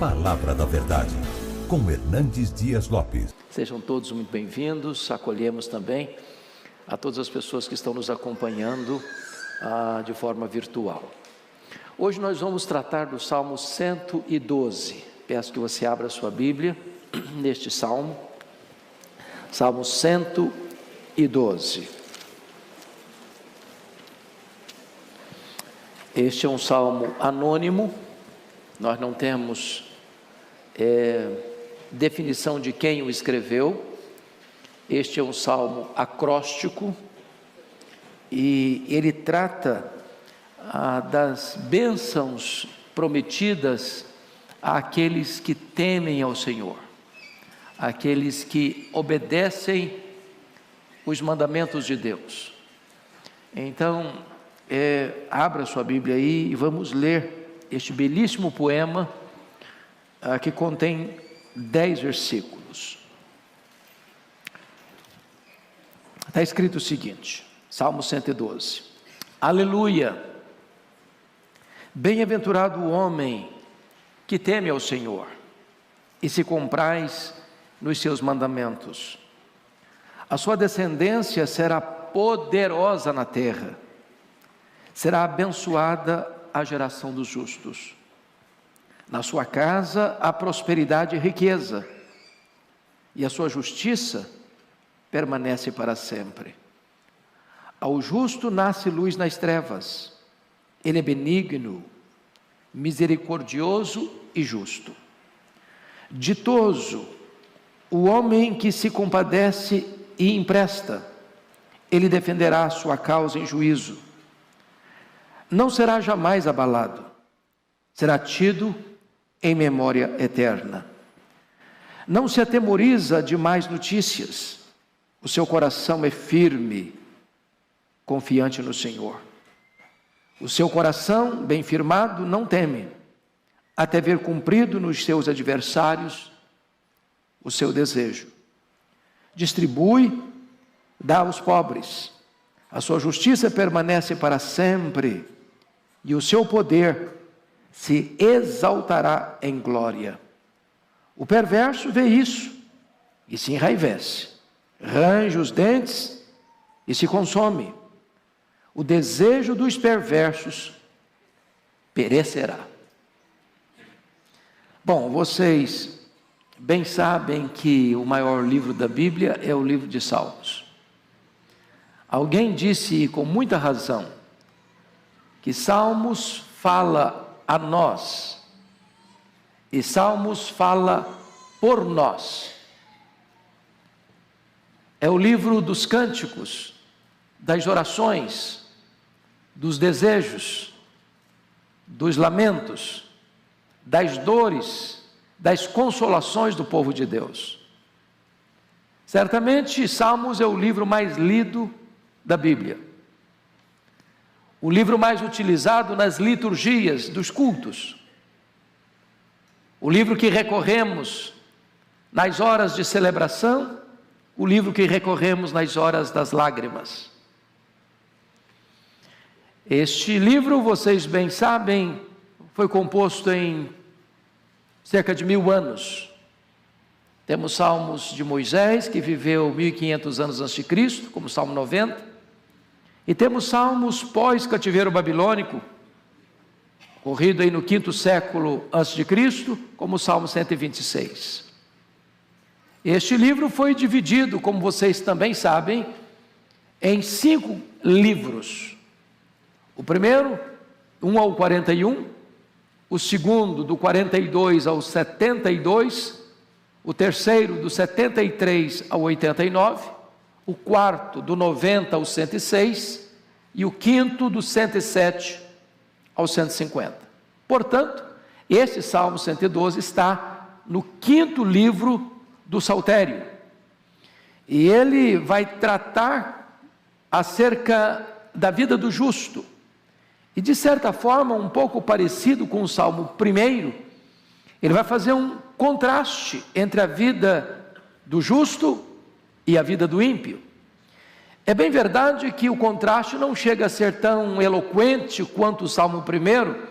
Palavra da Verdade, com Hernandes Dias Lopes. Sejam todos muito bem-vindos. Acolhemos também a todas as pessoas que estão nos acompanhando de forma virtual. Hoje nós vamos tratar do Salmo 112. Peço que você abra a sua Bíblia neste Salmo, Salmo 112. Este é um salmo anônimo, nós não temos definição de quem o escreveu. Este é um salmo acróstico e ele trata das bênçãos prometidas àqueles que temem ao Senhor, àqueles que obedecem os mandamentos de Deus. Então, abra sua Bíblia aí e vamos ler este belíssimo poema que contém 10 versículos. Está escrito o seguinte, Salmo 112: Aleluia! Bem-aventurado o homem que teme ao Senhor e se compraz nos seus mandamentos. A sua descendência será poderosa na terra, será abençoada a geração dos justos. Na sua casa há prosperidade e riqueza, e a sua justiça permanece para sempre. Ao justo nasce luz nas trevas, ele é benigno, misericordioso e justo. Ditoso o homem que se compadece e empresta, ele defenderá a sua causa em juízo. Não será jamais abalado, será tido em memória eterna. Não se atemoriza de más notícias, o seu coração é firme, confiante no Senhor. O seu coração, bem firmado, não teme, até ver cumprido nos seus adversários o seu desejo. Distribui, dá aos pobres, a sua justiça permanece para sempre, e o seu poder se exaltará em glória. O perverso vê isso e se enraivece, range os dentes e se consome. O desejo dos perversos perecerá. Bom, vocês bem sabem que o maior livro da Bíblia é o livro de Salmos. Alguém disse com muita razão que Salmos fala a nós e Salmos fala por nós. É o livro dos cânticos, das orações, dos desejos, dos lamentos, das dores, das consolações do povo de Deus. Certamente, Salmos é o livro mais lido da Bíblia, o livro mais utilizado nas liturgias dos cultos, o livro que recorremos nas horas de celebração, o livro que recorremos nas horas das lágrimas. Este livro, vocês bem sabem, foi composto em cerca de 1000 anos. Temos salmos de Moisés, que viveu 1500 anos antes de Cristo, como o Salmo 90, e temos salmos pós-cativeiro babilônico, ocorrido aí no 5º século antes de Cristo, como o Salmo 126. Este livro foi dividido, como vocês também sabem, em 5 livros. O primeiro, 1 ao 41, o segundo, do 42 ao 72, o terceiro, do 73 ao 89, o quarto, do 90 ao 106, e o quinto, do 107 ao 150. Portanto, este Salmo 112 está no 5º livro do Saltério, e ele vai tratar acerca da vida do justo, e de certa forma um pouco parecido com o Salmo 1, ele vai fazer um contraste entre a vida do justo e a vida do ímpio. É bem verdade que o contraste não chega a ser tão eloquente quanto o Salmo 1,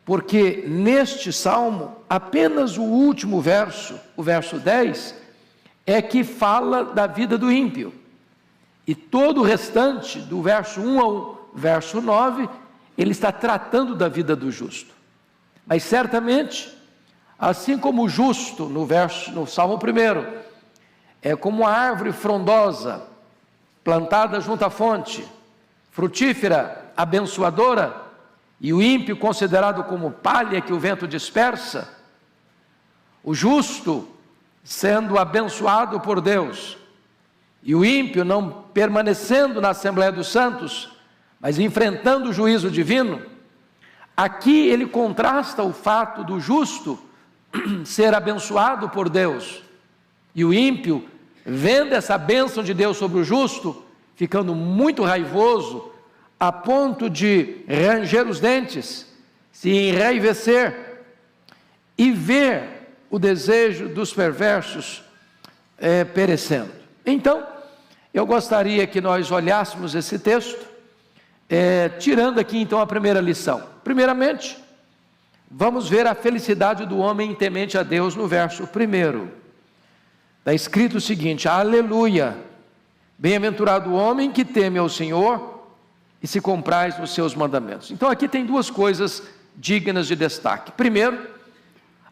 porque neste salmo, apenas o último verso, o verso 10, é que fala da vida do ímpio. E todo o restante, do verso 1 ao verso 9, ele está tratando da vida do justo. Mas certamente, assim como o justo, no salmo 1, é como uma árvore frondosa, plantada junto à fonte, frutífera, abençoadora, e o ímpio considerado como palha que o vento dispersa, o justo sendo abençoado por Deus, e o ímpio não permanecendo na Assembleia dos Santos, mas enfrentando o juízo divino, aqui ele contrasta o fato do justo ser abençoado por Deus, e o ímpio, vendo essa bênção de Deus sobre o justo, ficando muito raivoso, a ponto de ranger os dentes, se enraivecer e ver o desejo dos perversos perecendo. Então, eu gostaria que nós olhássemos esse texto, tirando aqui então a primeira lição. Primeiramente, vamos ver a felicidade do homem temente a Deus no verso 1. Está escrito o seguinte: aleluia, bem-aventurado o homem que teme ao Senhor e se compraz nos seus mandamentos. Então aqui tem duas coisas dignas de destaque. Primeiro,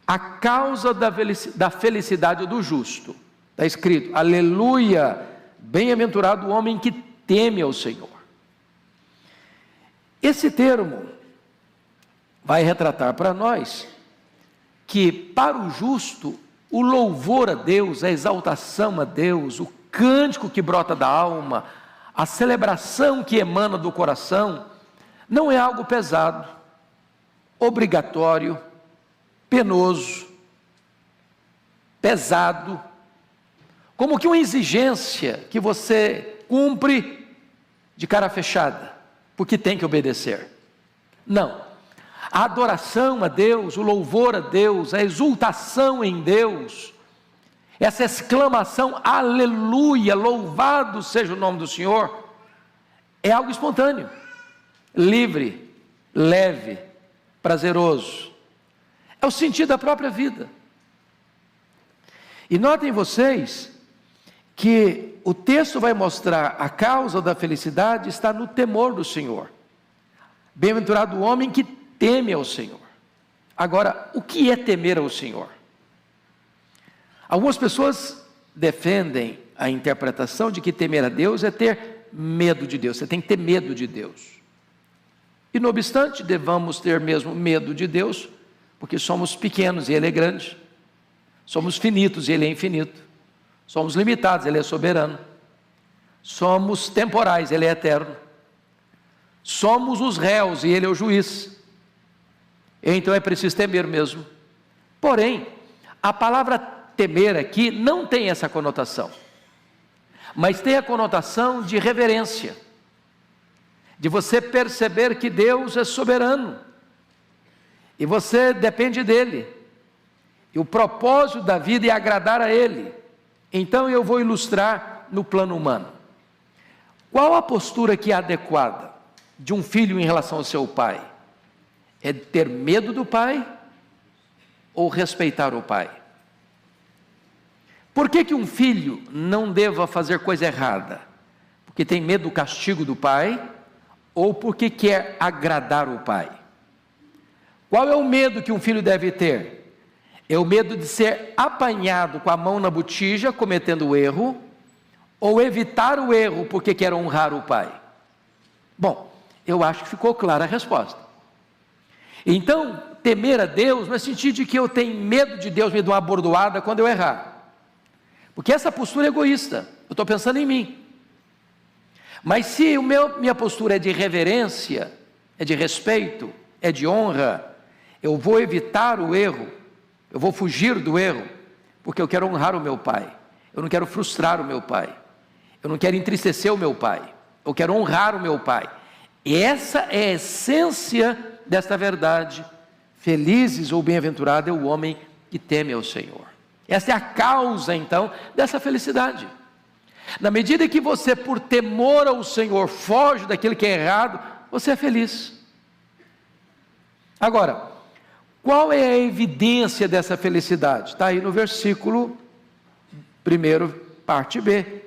a causa da felicidade do justo. Está escrito, aleluia, bem-aventurado o homem que teme ao Senhor. Esse termo vai retratar para nós que para o justo, o louvor a Deus, a exaltação a Deus, o cântico que brota da alma, a celebração que emana do coração, não é algo pesado, obrigatório, penoso, pesado, como que uma exigência que você cumpre de cara fechada, porque tem que obedecer. Não, a adoração a Deus, o louvor a Deus, a exultação em Deus, essa exclamação, aleluia, louvado seja o nome do Senhor, é algo espontâneo, livre, leve, prazeroso, é o sentido da própria vida. E notem vocês que o texto vai mostrar a causa da felicidade está no temor do Senhor. Bem-aventurado o homem que teme ao Senhor. Agora, o que é temer ao Senhor? Algumas pessoas defendem a interpretação de que temer a Deus é ter medo de Deus. Você tem que ter medo de Deus. E não obstante, devamos ter mesmo medo de Deus, porque somos pequenos e Ele é grande. Somos finitos e Ele é infinito. Somos limitados, Ele é soberano. Somos temporais, Ele é eterno. Somos os réus e Ele é o juiz. Então é preciso temer mesmo. Porém, a palavra temer aqui não tem essa conotação, mas tem a conotação de reverência, de você perceber que Deus é soberano, e você depende dEle, e o propósito da vida é agradar a Ele. Então eu vou ilustrar no plano humano. Qual a postura que é adequada de um filho em relação ao seu pai? É ter medo do pai ou respeitar o pai? Por que um filho não deva fazer coisa errada? Porque tem medo do castigo do pai ou porque quer agradar o pai? Qual é o medo que um filho deve ter? É o medo de ser apanhado com a mão na botija, cometendo o erro, ou evitar o erro porque quer honrar o pai? Bom, eu acho que ficou clara a resposta. Então, temer a Deus no sentido de que eu tenho medo de Deus me dar uma bordoada quando eu errar. Porque essa postura é egoísta, eu estou pensando em mim. Mas se minha postura é de reverência, é de respeito, é de honra, eu vou evitar o erro, eu vou fugir do erro, porque eu quero honrar o meu pai, eu não quero frustrar o meu pai, eu não quero entristecer o meu pai, eu quero honrar o meu pai. E essa é a essência desta verdade. Felizes ou bem-aventurado é o homem que teme ao Senhor. Essa é a causa, então, dessa felicidade. Na medida que você, por temor ao Senhor, foge daquilo que é errado, você é feliz. Agora, Qual é a evidência dessa felicidade? Está aí no versículo 1, parte B.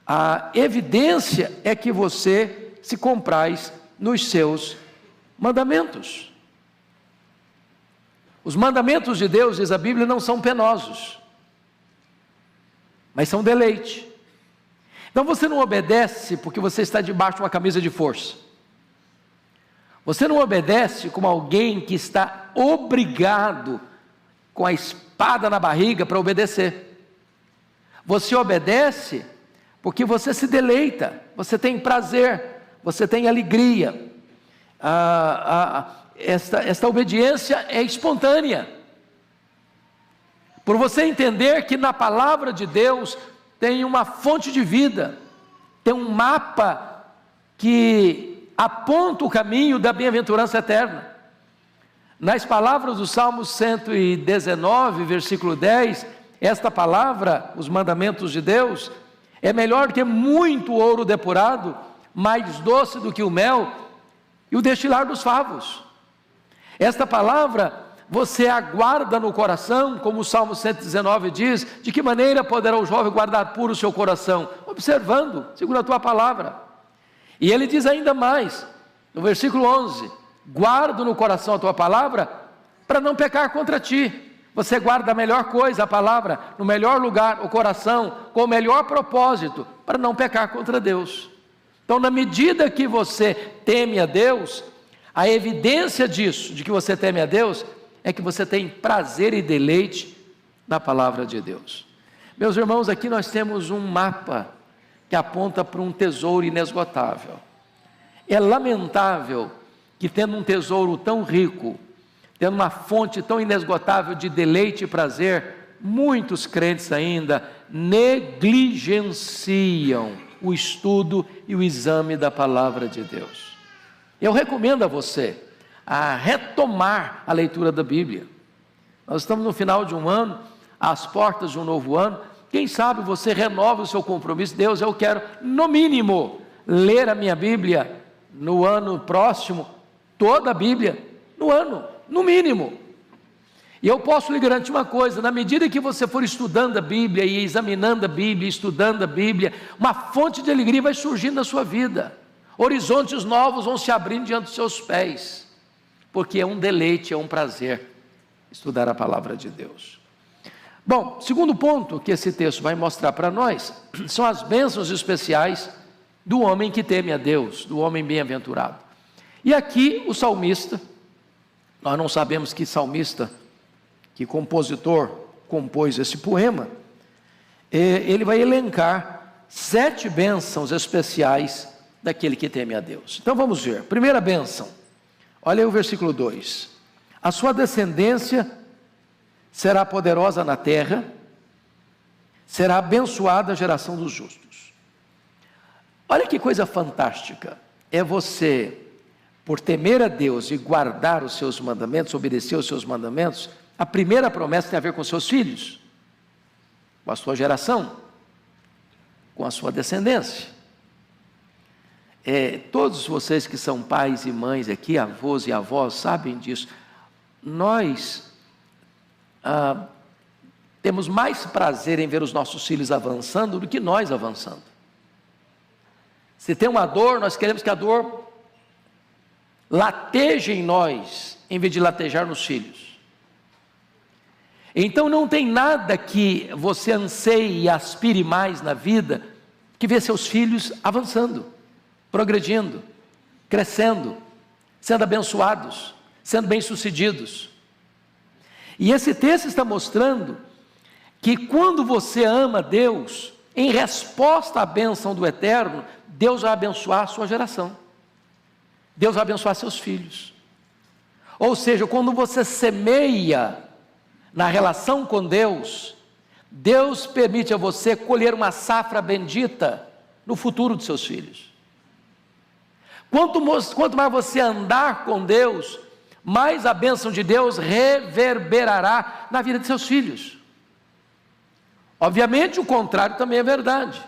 A evidência é que você se compraz nos seus mandamentos. Os mandamentos de Deus, diz a Bíblia, não são penosos, mas são deleite. Então você não obedece porque você está debaixo de uma camisa de força. Você não obedece como alguém que está obrigado com a espada na barriga para obedecer. Você obedece porque você se deleita, você tem prazer, você tem alegria. Esta obediência é espontânea. Por você entender que na palavra de Deus tem uma fonte de vida, tem um mapa que aponta o caminho da bem-aventurança eterna. Nas palavras do Salmo 119, versículo 10, esta palavra, os mandamentos de Deus, é melhor do que muito ouro depurado, mais doce do que o mel e o destilar dos favos. Esta palavra você aguarda no coração, como o Salmo 119 diz, de que maneira poderá o jovem guardar puro o seu coração? Observando, segundo a tua palavra. E ele diz ainda mais, no versículo 11, guardo no coração a tua palavra, para não pecar contra ti. Você guarda a melhor coisa, a palavra, no melhor lugar, o coração, com o melhor propósito, para não pecar contra Deus. Então, na medida que você teme a Deus, a evidência disso, de que você teme a Deus, é que você tem prazer e deleite na palavra de Deus. Meus irmãos, aqui nós temos um mapa que aponta para um tesouro inesgotável. É lamentável que, tendo um tesouro tão rico, tendo uma fonte tão inesgotável de deleite e prazer, muitos crentes ainda negligenciam o estudo e o exame da palavra de Deus. Eu recomendo a você a retomar a leitura da Bíblia. Nós estamos no final de um ano, às portas de um novo ano. Quem sabe você renova o seu compromisso. Deus, eu quero, no mínimo, ler a minha Bíblia no ano próximo, toda a Bíblia, no ano, no mínimo. E eu posso lhe garantir uma coisa: na medida que você for estudando a Bíblia e examinando a Bíblia, estudando a Bíblia, uma fonte de alegria vai surgindo na sua vida, horizontes novos vão se abrindo diante dos seus pés, porque é um deleite, é um prazer estudar a palavra de Deus. Bom, segundo ponto que esse texto vai mostrar para nós, são as bênçãos especiais do homem que teme a Deus, do homem bem-aventurado. E aqui o salmista, nós não sabemos que salmista, que compositor compôs esse poema, ele vai elencar 7 bênçãos especiais daquele que teme a Deus. Então vamos ver. Primeira bênção, olha aí o versículo 2: a sua descendência será poderosa na terra, será abençoada a geração dos justos. Olha que coisa fantástica, é você, por temer a Deus e guardar os seus mandamentos, obedecer os seus mandamentos. A primeira promessa tem a ver com seus filhos, com a sua geração, com a sua descendência. Todos vocês que são pais e mães aqui, avós e avós, sabem disso. Nós temos mais prazer em ver os nossos filhos avançando do que nós avançando. Se tem uma dor, nós queremos que a dor lateje em nós, em vez de latejar nos filhos. Então não tem nada que você anseie e aspire mais na vida que ver seus filhos avançando, progredindo, crescendo, sendo abençoados, sendo bem-sucedidos. E esse texto está mostrando que quando você ama Deus, em resposta à bênção do Eterno, Deus vai abençoar a sua geração, Deus vai abençoar seus filhos. Ou seja, quando você semeia na relação com Deus, Deus permite a você colher uma safra bendita no futuro de seus filhos. Quanto mais você andar com Deus, mais a bênção de Deus reverberará na vida de seus filhos. Obviamente o contrário também é verdade.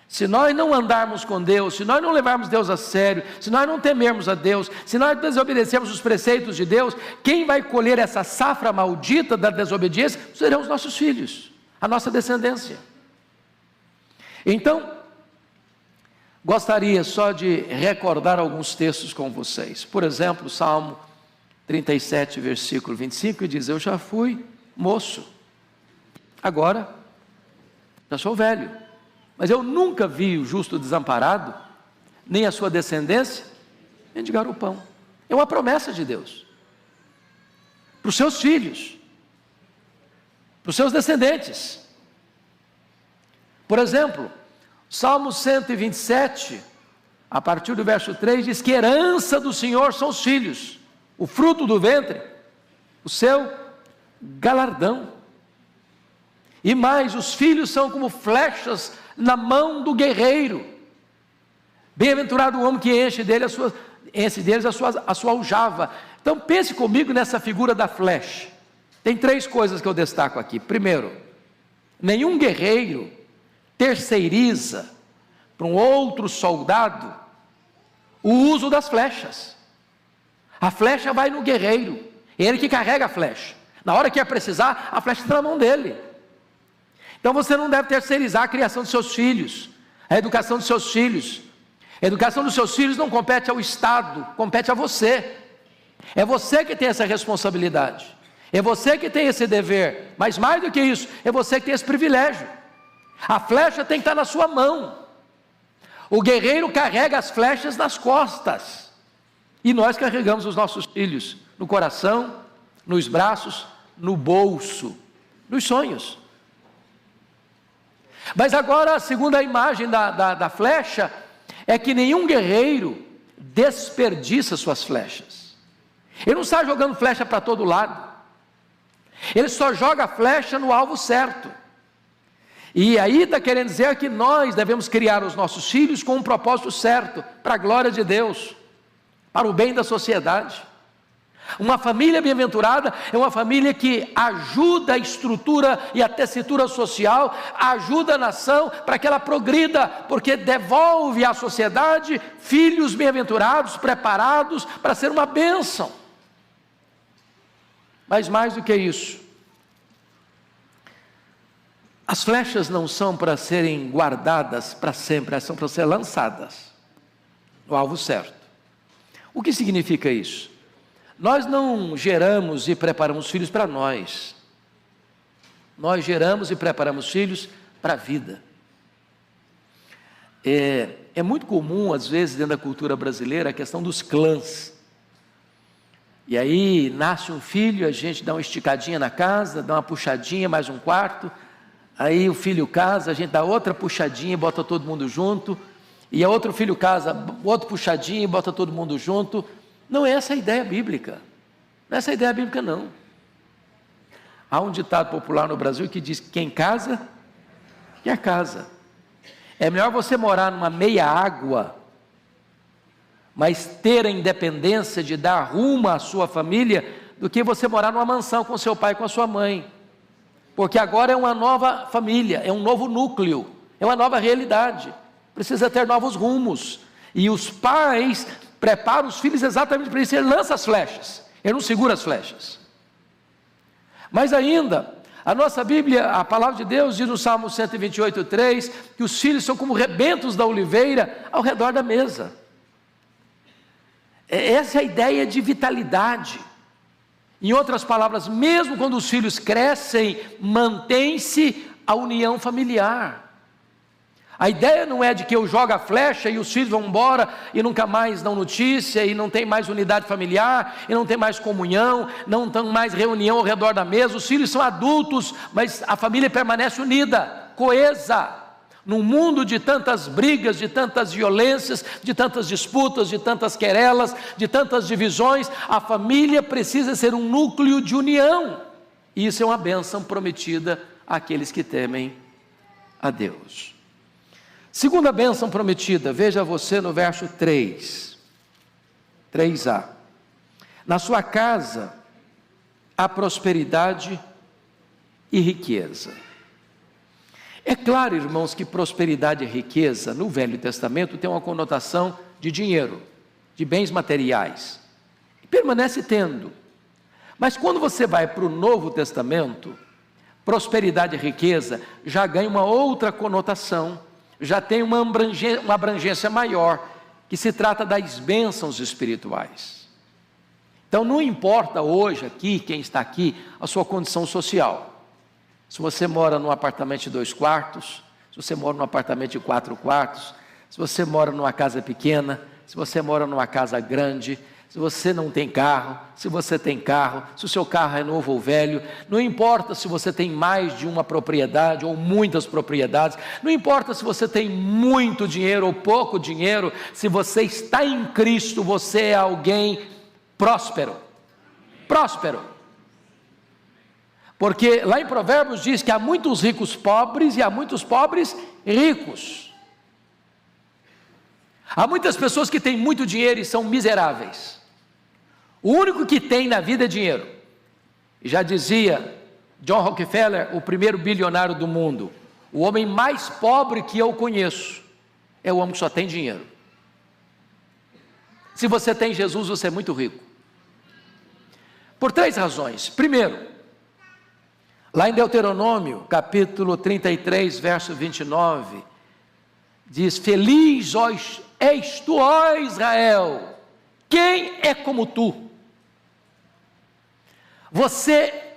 Se nós não andarmos com Deus, se nós não levarmos Deus a sério, se nós não temermos a Deus, se nós desobedecermos os preceitos de Deus, quem vai colher essa safra maldita da desobediência serão os nossos filhos, a nossa descendência. Então, gostaria só de recordar alguns textos com vocês. Por exemplo, Salmo 37, versículo 25, que diz: eu já fui moço, agora já sou velho, mas eu nunca vi o justo desamparado, nem a sua descendência mendigar o pão. É uma promessa de Deus para os seus filhos, para os seus descendentes. Por exemplo, Salmo 127, a partir do verso 3, diz que herança do Senhor são os filhos, o fruto do ventre, o seu galardão. E mais, os filhos são como flechas na mão do guerreiro. Bem-aventurado o homem que enche deles a sua aljava. Então pense comigo nessa figura da flecha. Tem três coisas que eu destaco aqui. Primeiro, nenhum guerreiro terceiriza para um outro soldado o uso das flechas. A flecha vai no guerreiro, ele que carrega a flecha. Na hora que é precisar, a flecha está na mão dele. Então você não deve terceirizar a criação dos seus filhos, a educação dos seus filhos. A educação dos seus filhos não compete ao Estado, compete a você. É você que tem essa responsabilidade, é você que tem esse dever, mas mais do que isso, é você que tem esse privilégio. A flecha tem que estar na sua mão. O guerreiro carrega as flechas nas costas, e nós carregamos os nossos filhos no coração, nos braços, no bolso, nos sonhos. Mas agora a segunda imagem da flecha é que nenhum guerreiro desperdiça suas flechas. Ele não está jogando flecha para todo lado, ele só joga a flecha no alvo certo. E aí está querendo dizer que nós devemos criar os nossos filhos com um propósito certo, para a glória de Deus, para o bem da sociedade. Uma família bem-aventurada é uma família que ajuda a estrutura e a tessitura social, ajuda a nação para que ela progrida, porque devolve à sociedade filhos bem-aventurados, preparados para ser uma bênção. Mas mais do que isso, as flechas não são para serem guardadas para sempre, elas são para ser lançadas no alvo certo. O que significa isso? Nós não geramos e preparamos filhos para nós. Nós geramos e preparamos filhos para a vida. É muito comum, às vezes, dentro da cultura brasileira, a questão dos clãs. E aí, nasce um filho, a gente dá uma esticadinha na casa, dá uma puxadinha, mais um quarto. Aí o filho casa, a gente dá outra puxadinha e bota todo mundo junto. E a outro filho casa, outro puxadinho e bota todo mundo junto. Não é essa a ideia bíblica. Não é essa a ideia bíblica, não. Há um ditado popular no Brasil que diz que quem casa, quer casa. É melhor você morar numa meia água, mas ter a independência de dar rumo à sua família, do que você morar numa mansão com seu pai e com a sua mãe. Porque agora é uma nova família, é um novo núcleo, é uma nova realidade. Precisa ter novos rumos. E os pais prepara os filhos exatamente para isso. Ele lança as flechas, ele não segura as flechas. Mas ainda, a nossa Bíblia, a palavra de Deus diz no Salmo 128:3, que os filhos são como rebentos da oliveira ao redor da mesa. Essa é a ideia de vitalidade. Em outras palavras, mesmo quando os filhos crescem, mantém-se a união familiar. A ideia não é de que eu jogo a flecha e os filhos vão embora e nunca mais dão notícia, e não tem mais unidade familiar, e não tem mais comunhão, não tem mais reunião ao redor da mesa. Os filhos são adultos, mas a família permanece unida, coesa. Num mundo de tantas brigas, de tantas violências, de tantas disputas, de tantas querelas, de tantas divisões, a família precisa ser um núcleo de união. E isso é uma bênção prometida àqueles que temem a Deus. Segunda bênção prometida, veja você no verso 3a. Na sua casa há prosperidade e riqueza. É claro, irmãos, que prosperidade e riqueza no Velho Testamento tem uma conotação de dinheiro, de bens materiais, e permanece tendo. Mas quando você vai para o Novo Testamento, prosperidade e riqueza já ganha uma outra conotação, já tem uma abrangência maior, que se trata das bênçãos espirituais. Então não importa hoje aqui, quem está aqui, a sua condição social. Se você mora num apartamento de 2 quartos, se você mora num apartamento de 4 quartos, se você mora numa casa pequena, se você mora numa casa grande, se você não tem carro, se você tem carro, se o seu carro é novo ou velho, não importa se você tem mais de uma propriedade ou muitas propriedades, não importa se você tem muito dinheiro ou pouco dinheiro, se você está em Cristo, você é alguém próspero. Próspero. Porque lá em Provérbios diz que há muitos ricos pobres e há muitos pobres ricos. Há muitas pessoas que têm muito dinheiro e são miseráveis. O único que tem na vida é dinheiro. E já dizia John Rockefeller, o primeiro bilionário do mundo, o homem mais pobre que eu conheço é o homem que só tem dinheiro. Se você tem Jesus, você é muito rico. Por 3 razões. Primeiro, lá em Deuteronômio, capítulo 33, verso 29, diz: feliz és tu, ó Israel, quem é como tu? Você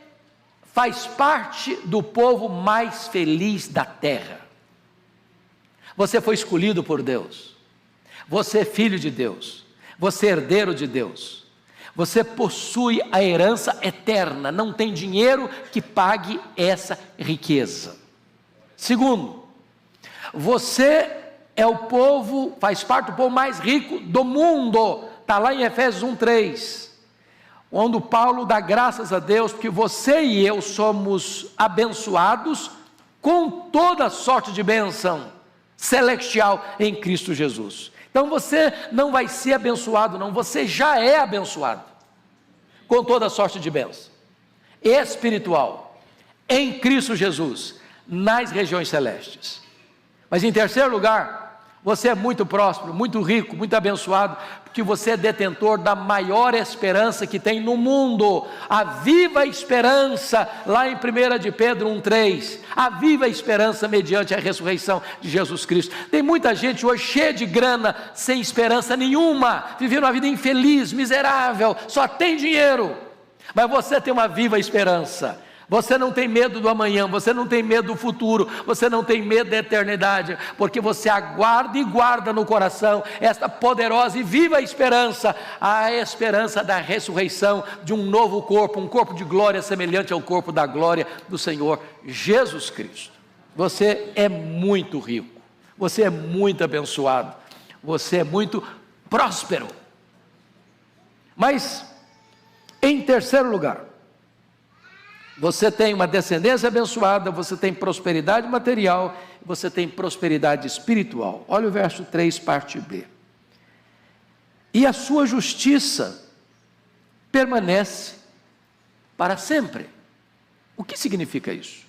faz parte do povo mais feliz da terra. Você foi escolhido por Deus. Você é filho de Deus. Você é herdeiro de Deus. Você possui a herança eterna, não tem dinheiro que pague essa riqueza. Segundo, você é o povo, faz parte do povo mais rico do mundo, está lá em Efésios 1:3, onde Paulo dá graças a Deus, porque você e eu somos abençoados com toda sorte de bênção celestial em Cristo Jesus. Então você não vai ser abençoado não, você já é abençoado, com toda sorte de bênção espiritual, em Cristo Jesus, nas regiões celestes. Mas em terceiro lugar, você é muito próspero, muito rico, muito abençoado, porque você é detentor da maior esperança que tem no mundo, a viva esperança, lá em 1 de Pedro 1:3, a viva esperança mediante a ressurreição de Jesus Cristo. Tem muita gente hoje cheia de grana, sem esperança nenhuma, vivendo uma vida infeliz, miserável, só tem dinheiro, mas você tem uma viva esperança. Você não tem medo do amanhã, você não tem medo do futuro, você não tem medo da eternidade, porque você aguarda e guarda no coração esta poderosa e viva esperança, a esperança da ressurreição de um novo corpo, um corpo de glória semelhante ao corpo da glória do Senhor Jesus Cristo. Você é muito rico, você é muito abençoado, você é muito próspero. Mas, em terceiro lugar, você tem uma descendência abençoada, você tem prosperidade material, você tem prosperidade espiritual. Olha o verso 3, parte B. E a sua justiça permanece para sempre. O que significa isso?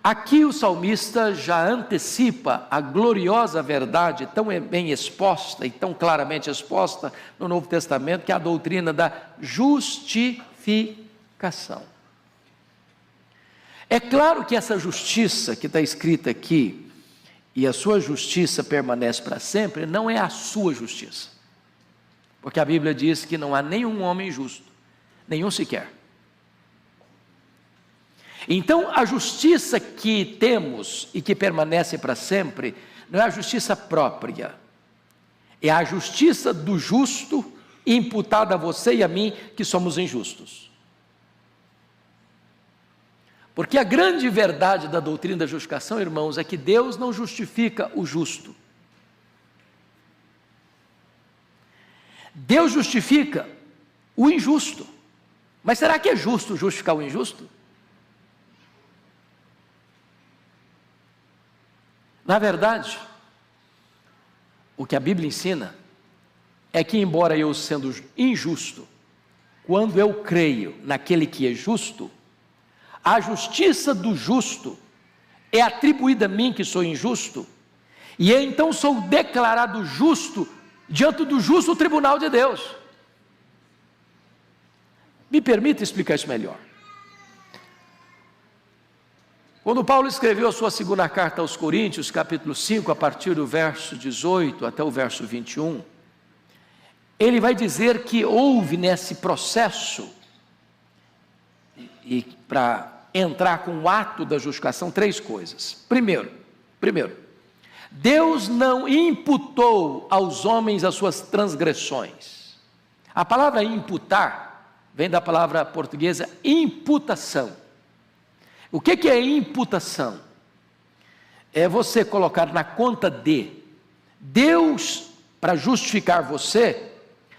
Aqui o salmista já antecipa a gloriosa verdade tão bem exposta e tão claramente exposta no Novo Testamento, que é a doutrina da justificação. É claro que essa justiça que está escrita aqui, e a sua justiça permanece para sempre, não é a sua justiça, porque a Bíblia diz que não há nenhum homem justo, nenhum sequer. Então a justiça que temos e que permanece para sempre, não é a justiça própria, é a justiça do justo imputada a você e a mim, que somos injustos. Porque a grande verdade da doutrina da justificação, irmãos, é que Deus não justifica o justo. Deus justifica o injusto. Mas será que é justo justificar o injusto? Na verdade, o que a Bíblia ensina é que, embora eu sendo injusto, quando eu creio naquele que é justo, a justiça do justo é atribuída a mim que sou injusto, e eu então sou declarado justo diante do justo tribunal de Deus. Me permita explicar isso melhor. Quando Paulo escreveu a sua segunda carta aos Coríntios, capítulo 5, a partir do verso 18 até o verso 21, ele vai dizer que houve nesse processo, e para entrar com o ato da justificação, 3 coisas. Primeiro, Deus não imputou aos homens as suas transgressões. A palavra imputar vem da palavra portuguesa imputação. O que é imputação? É você colocar na conta de Deus, para justificar você,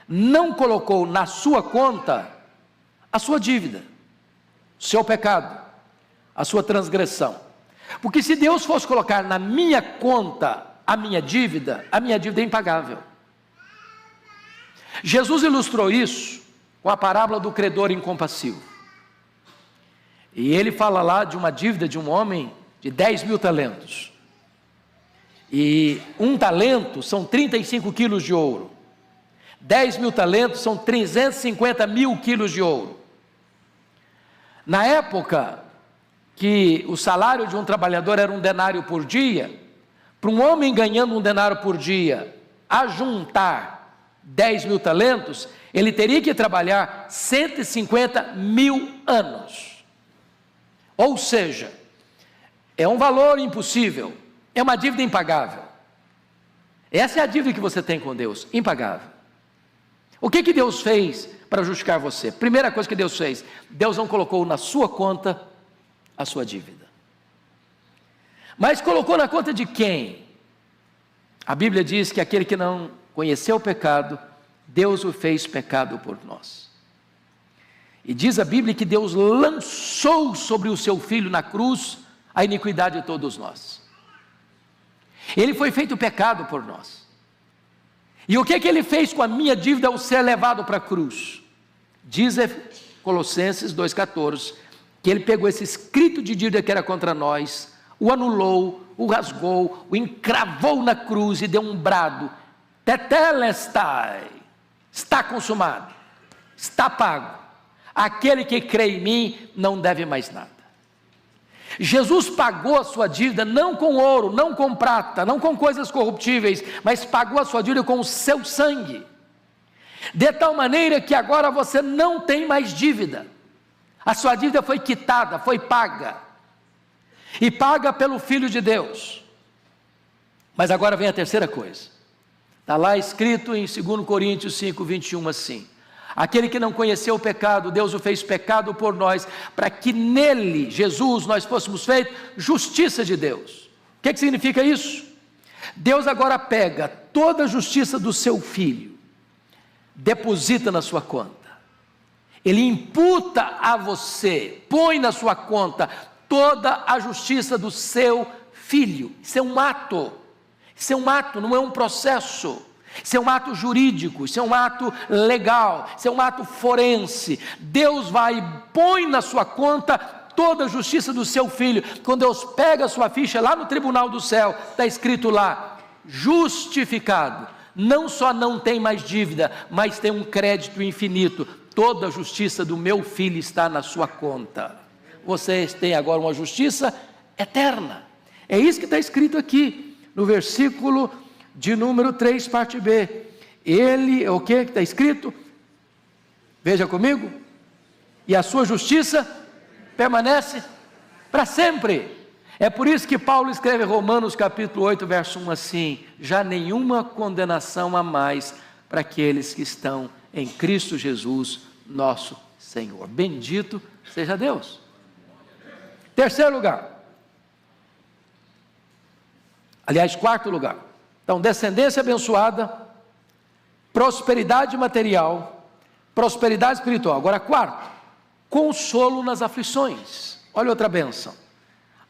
não colocou na sua conta a sua dívida, o seu pecado, a sua transgressão. Porque se Deus fosse colocar na minha conta a minha dívida é impagável. Jesus ilustrou isso com a parábola do credor incompassivo. E ele fala lá de uma dívida de um homem de 10.000 talentos. E 1 talento são 35 quilos de ouro. 10.000 talentos são 350.000 quilos de ouro. Na época que o salário de um trabalhador era 1 denário por dia, para um homem ganhando 1 denário por dia, ajuntar 10.000 talentos, ele teria que trabalhar 150.000 anos. Ou seja, é um valor impossível, é uma dívida impagável. Essa é a dívida que você tem com Deus, impagável. O que Deus fez para justificar você? Primeira coisa que Deus fez, Deus não colocou na sua conta a sua dívida. Mas colocou na conta de quem? A Bíblia diz que aquele que não conheceu o pecado, Deus o fez pecado por nós. E diz a Bíblia que Deus lançou sobre o seu Filho na cruz a iniquidade de todos nós. Ele foi feito pecado por nós. E o que ele fez com a minha dívida ao ser levado para a cruz? Diz Colossenses 2,14, que ele pegou esse escrito de dívida que era contra nós, o anulou, o rasgou, o encravou na cruz e deu um brado: tetelestai, está consumado, está pago. Aquele que crê em mim não deve mais nada. Jesus pagou a sua dívida não com ouro, não com prata, não com coisas corruptíveis, mas pagou a sua dívida com o seu sangue, de tal maneira que agora você não tem mais dívida. A sua dívida foi quitada, foi paga, e paga pelo Filho de Deus. Mas agora vem a terceira coisa, está lá escrito em 2 Coríntios 5, 21 assim: aquele que não conheceu o pecado, Deus o fez pecado por nós, para que nele, Jesus, nós fôssemos feitos justiça de Deus. O que significa isso? Deus agora pega toda a justiça do seu Filho, deposita na sua conta, Ele imputa a você, põe na sua conta toda a justiça do seu Filho. Isso é um ato, não é um processo. Isso é um ato jurídico, isso é um ato legal, isso é um ato forense. Deus vai e põe na sua conta toda a justiça do seu Filho. Quando Deus pega a sua ficha lá no tribunal do céu, está escrito lá: justificado. Não só não tem mais dívida, mas tem um crédito infinito. Toda a justiça do meu Filho está na sua conta. Vocês têm agora uma justiça eterna. É isso que está escrito aqui no versículo de número 3, parte B. Ele, o que está escrito? Veja comigo. E a sua justiça permanece para sempre. É por isso que Paulo escreve Romanos capítulo 8, verso 1 assim: já nenhuma condenação há mais para aqueles que estão em Cristo Jesus, nosso Senhor. Bendito seja Deus. Terceiro lugar. Aliás, quarto lugar. Então, descendência abençoada, prosperidade material, prosperidade espiritual. Agora, quarto, consolo nas aflições. Olha outra bênção: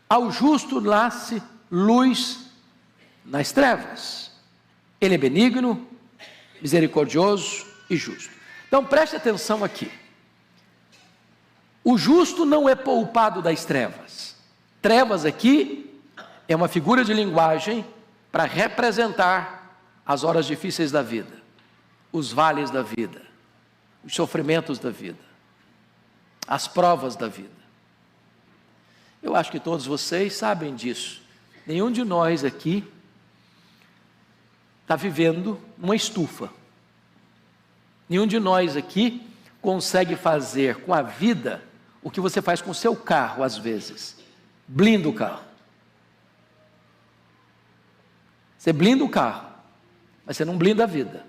ao justo nasce luz nas trevas. Ele é benigno, misericordioso e justo. Então preste atenção aqui. O justo não é poupado das trevas. Trevas aqui é uma figura de linguagem para representar as horas difíceis da vida, os vales da vida, os sofrimentos da vida, as provas da vida. Eu acho que todos vocês sabem disso. Nenhum de nós aqui está vivendo uma estufa. Nenhum de nós aqui consegue fazer com a vida o que você faz com o seu carro às vezes. Blinda o carro. Você blinda o carro, mas você não blinda a vida.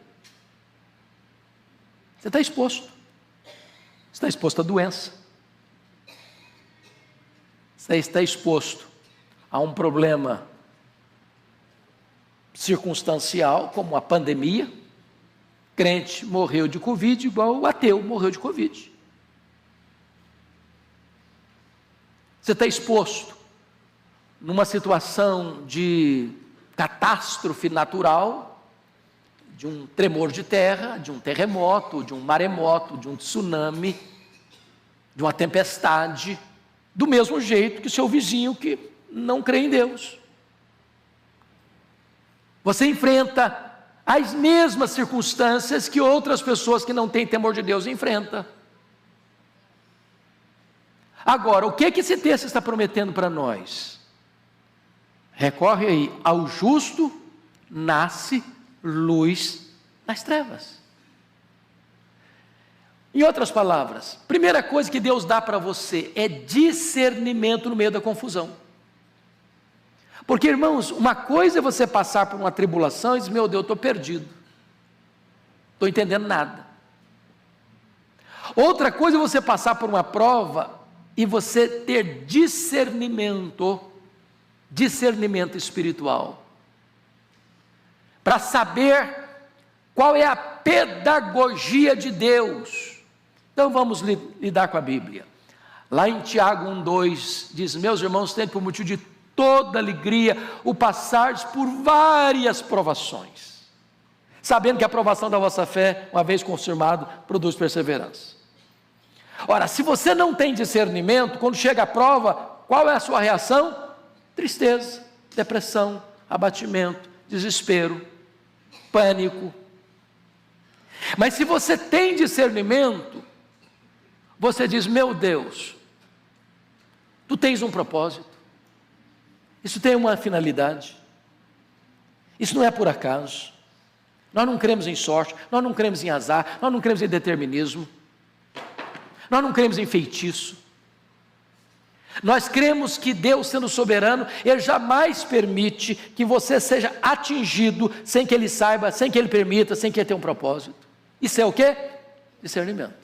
Você está exposto. Você está exposto à doença. Você está exposto a um problema circunstancial, como a pandemia. Crente morreu de Covid, igual o ateu morreu de Covid. Você está exposto numa situação de catástrofe natural, de um tremor de terra, de um terremoto, de um maremoto, de um tsunami, de uma tempestade, do mesmo jeito que o seu vizinho que não crê em Deus. Você enfrenta as mesmas circunstâncias que outras pessoas que não têm temor de Deus enfrentam. Agora, o que esse texto está prometendo para nós? Recorre aí, ao justo nasce luz nas trevas. Em outras palavras, primeira coisa que Deus dá para você é discernimento no meio da confusão. Porque, irmãos, uma coisa é você passar por uma tribulação e dizer, meu Deus, eu estou perdido, estou entendendo nada. Outra coisa é você passar por uma prova e você ter discernimento espiritual, para saber qual é a pedagogia de Deus. Então vamos lidar com a Bíblia. Lá em Tiago 1:2 diz, meus irmãos, tende por motivo de toda alegria o passardes por várias provações, sabendo que a provação da vossa fé, uma vez confirmado, produz perseverança. Ora, se você não tem discernimento, quando chega a prova, qual é a sua reação? Tristeza, depressão, abatimento, desespero, pânico. Mas se você tem discernimento, você diz, meu Deus, tu tens um propósito, isso tem uma finalidade, isso não é por acaso, nós não cremos em sorte, nós não cremos em azar, nós não cremos em determinismo, nós não cremos em feitiço, nós cremos que Deus, sendo soberano, Ele jamais permite que você seja atingido sem que Ele saiba, sem que Ele permita, sem que Ele tenha um propósito. Isso é o quê? Discernimento.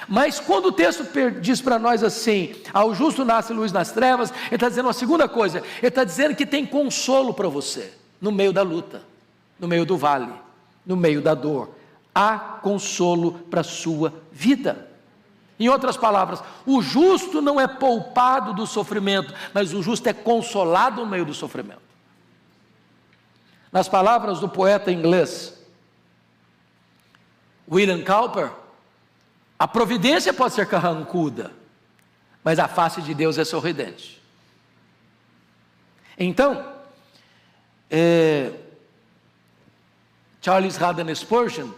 Mas quando o texto diz para nós assim, ao justo nasce luz nas trevas, ele está dizendo uma segunda coisa, ele está dizendo que tem consolo para você, no meio da luta, no meio do vale, no meio da dor, há consolo para a sua vida. Em outras palavras, o justo não é poupado do sofrimento, mas o justo é consolado no meio do sofrimento. Nas palavras do poeta inglês William Cowper, a providência pode ser carrancuda, mas a face de Deus é sorridente. Então, Charles Haddon Spurgeon,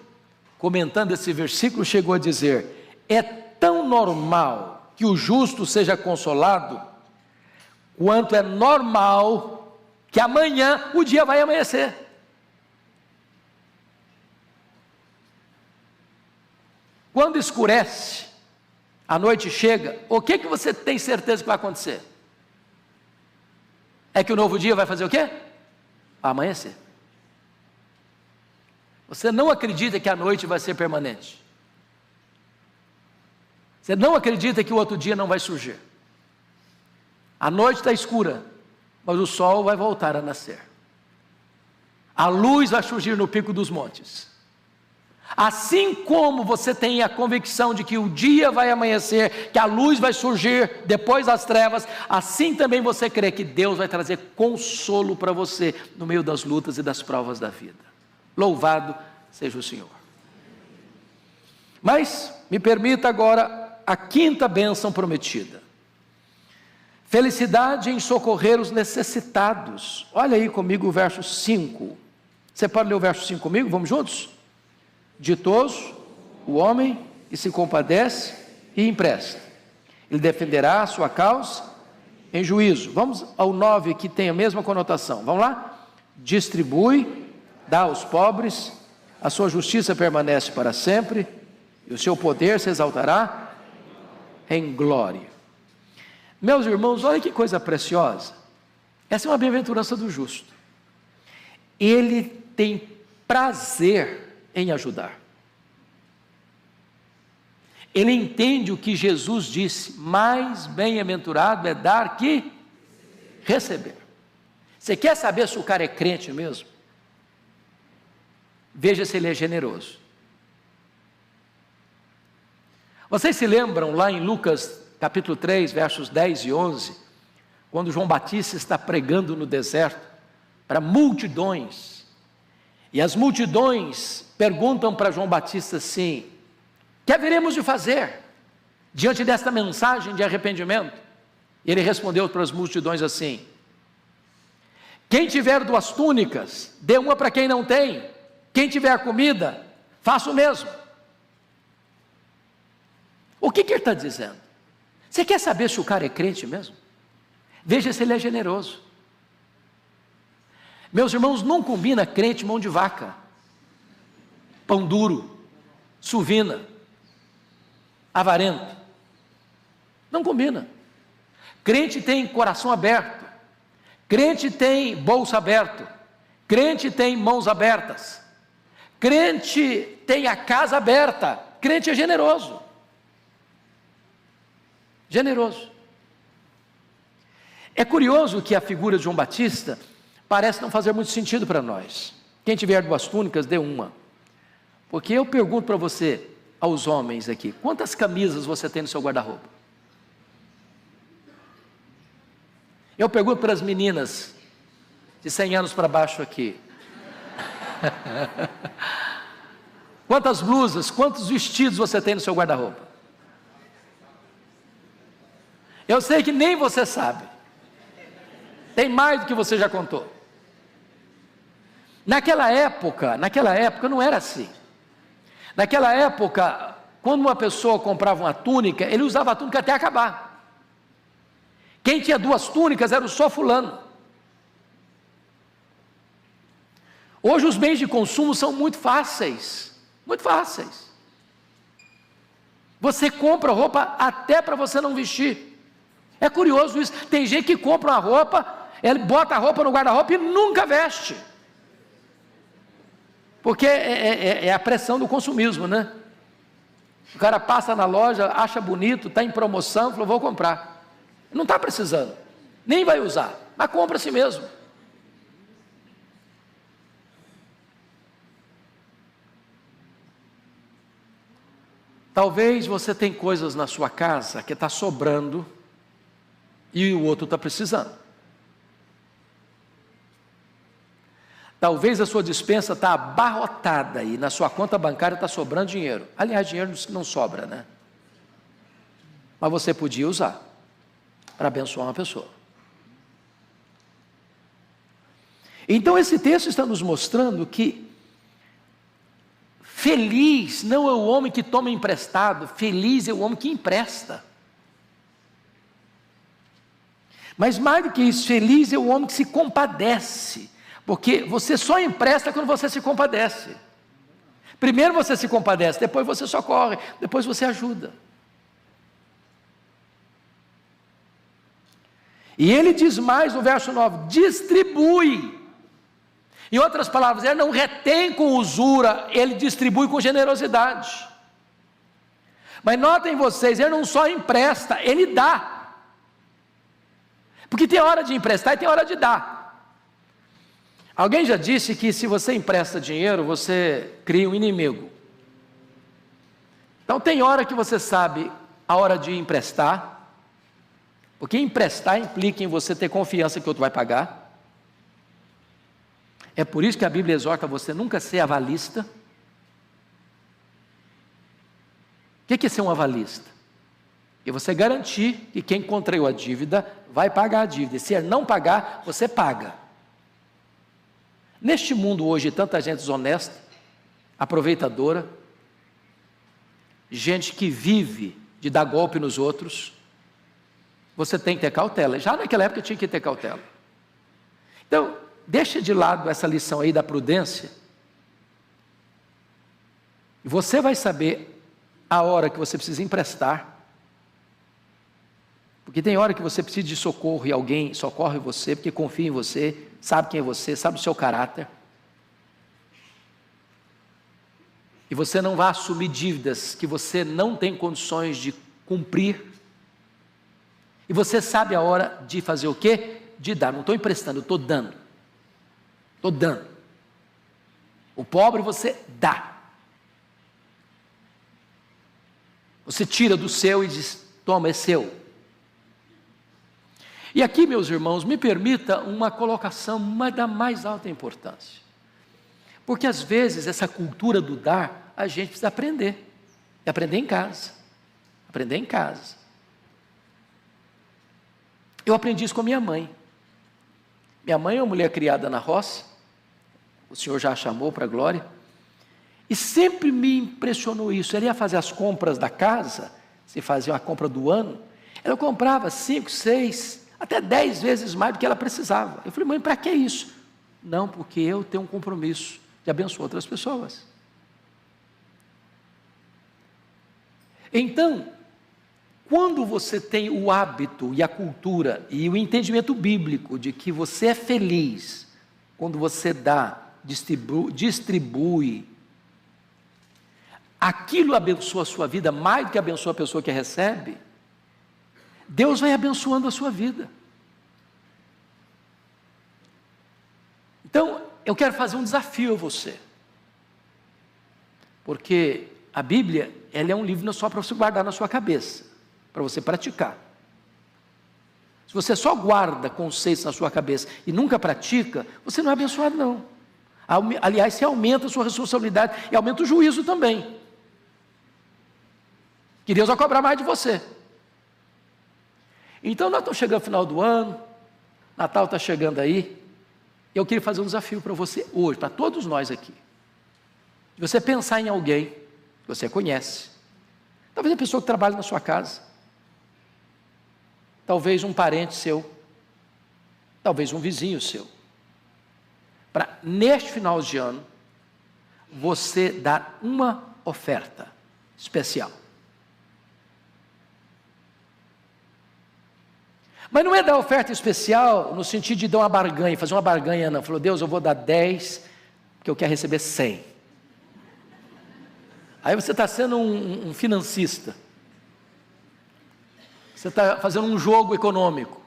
comentando esse versículo, chegou a dizer, é tão normal que o justo seja consolado, quanto é normal que amanhã o dia vai amanhecer. Quando escurece, a noite chega, o que você tem certeza que vai acontecer? É que o novo dia vai fazer o quê? Vai amanhecer. Você não acredita que a noite vai ser permanente. Você não acredita que o outro dia não vai surgir. A noite está escura, mas o sol vai voltar a nascer. A luz vai surgir no pico dos montes. Assim como você tem a convicção de que o dia vai amanhecer, que a luz vai surgir depois das trevas, assim também você crê que Deus vai trazer consolo para você no meio das lutas e das provas da vida. Louvado seja o Senhor. Mas me permita agora a quinta bênção prometida. Felicidade em socorrer os necessitados. Olha aí comigo o verso 5. Você pode ler o verso 5 comigo? Vamos juntos? Ditoso o homem que se compadece e empresta. Ele defenderá a sua causa em juízo. Vamos ao 9, que tem a mesma conotação. Vamos lá? Distribui, dá aos pobres, a sua justiça permanece para sempre, e o seu poder se exaltará em glória. Meus irmãos, olha que coisa preciosa. Essa é uma bem-aventurança do justo. Ele tem prazer em ajudar. Ele entende o que Jesus disse: mais bem-aventurado é dar que receber. Você quer saber se o cara é crente mesmo? Veja se ele é generoso. Vocês se lembram lá em Lucas capítulo 3, versos 10 e 11, quando João Batista está pregando no deserto para multidões, e as multidões perguntam para João Batista assim: o que haveremos de fazer diante desta mensagem de arrependimento? E ele respondeu para as multidões assim: quem tiver 2 túnicas, dê uma para quem não tem. Quem tiver comida, faça o mesmo. O que ele está dizendo? Você quer saber se o cara é crente mesmo? Veja se ele é generoso. Meus irmãos, não combina crente mão de vaca, pão duro, suvina, avarento. Não combina. Crente tem coração aberto, crente tem bolso aberto, crente tem mãos abertas, crente tem a casa aberta, crente é generoso. Generoso. É curioso que a figura de João Batista parece não fazer muito sentido para nós. Quem tiver 2 túnicas, dê uma. Porque eu pergunto para você, aos homens aqui, quantas camisas você tem no seu guarda-roupa? Eu pergunto para as meninas de 100 anos para baixo aqui. Quantas blusas, quantos vestidos você tem no seu guarda-roupa? Eu sei que nem você sabe. Tem mais do que você já contou. Naquela época não era assim. Naquela época, quando uma pessoa comprava uma túnica, ele usava a túnica até acabar. Quem tinha 2 túnicas era só fulano. Hoje os bens de consumo são muito fáceis. Muito fáceis. Você compra roupa até para você não vestir. É curioso isso. Tem gente que compra uma roupa, ele bota a roupa no guarda-roupa e nunca veste. Porque é a pressão do consumismo, né? O cara passa na loja, acha bonito, está em promoção, falou, vou comprar. Não está precisando, nem vai usar, mas compra a si mesmo. Talvez você tenha coisas na sua casa que está sobrando e o outro está precisando. Talvez a sua despensa está abarrotada e na sua conta bancária está sobrando dinheiro. Aliás, dinheiro não sobra, né? Mas você podia usar para abençoar uma pessoa. Então esse texto está nos mostrando que feliz não é o homem que toma emprestado, feliz é o homem que empresta. Mas mais do que isso, feliz é o homem que se compadece, porque você só empresta quando você se compadece. Primeiro você se compadece, depois você socorre, depois você ajuda. E ele diz mais no verso 9, distribui. Em outras palavras, ele não retém com usura, ele distribui com generosidade. Mas notem vocês, ele não só empresta, ele dá. Porque tem hora de emprestar e tem hora de dar. Alguém já disse que se você empresta dinheiro, você cria um inimigo. Então tem hora que você sabe a hora de emprestar, porque emprestar implica em você ter confiança que o outro vai pagar. É por isso que a Bíblia exorta você nunca ser avalista. O que é ser um avalista? E você garantir que quem contraiu a dívida vai pagar a dívida. E se ele não pagar, você paga. Neste mundo hoje, tanta gente desonesta, aproveitadora, gente que vive de dar golpe nos outros, você tem que ter cautela. Já naquela época tinha que ter cautela. Então, deixa de lado essa lição aí da prudência. E você vai saber a hora que você precisa emprestar. Porque tem hora que você precisa de socorro e alguém socorre você, porque confia em você, sabe quem é você, sabe o seu caráter. E você não vai assumir dívidas que você não tem condições de cumprir. E você sabe a hora de fazer o quê? De dar. Não estou emprestando, eu estou dando. Estou dando. O pobre você dá. Você tira do seu e diz, toma, é seu. E aqui, meus irmãos, me permita uma colocação da mais alta importância. Porque às vezes essa cultura do dar, a gente precisa aprender. E aprender em casa. Aprender em casa. Eu aprendi isso com a minha mãe. Minha mãe é uma mulher criada na roça. O Senhor já a chamou para a glória. E sempre me impressionou isso. Ela ia fazer as compras da casa, se fazia uma compra do ano, ela comprava 5, 6, até 10 vezes mais do que ela precisava. Eu falei, mãe, para que isso? Não, porque eu tenho um compromisso de abençoar outras pessoas. Então, quando você tem o hábito e a cultura e o entendimento bíblico de que você é feliz quando você dá, distribui, aquilo abençoa a sua vida mais do que abençoa a pessoa que recebe, Deus vai abençoando a sua vida. Então, eu quero fazer um desafio a você, porque a Bíblia, ela é um livro não só para você guardar na sua cabeça, para você praticar. Se você só guarda conceitos na sua cabeça e nunca pratica, você não é abençoado não. Aliás, você aumenta a sua responsabilidade e aumenta o juízo também, que Deus vai cobrar mais de você. Então nós estamos chegando ao final do ano, Natal está chegando aí, eu queria fazer um desafio para você hoje, para todos nós aqui, de você pensar em alguém que você conhece, talvez uma pessoa que trabalha na sua casa, talvez um parente seu, talvez um vizinho seu, para neste final de ano, você dar uma oferta especial. Mas não é dar oferta especial no sentido de dar uma barganha, fazer uma barganha não. Falou, Deus, eu vou dar 10, porque eu quero receber 100. Aí você está sendo um financista. Você está fazendo um jogo econômico.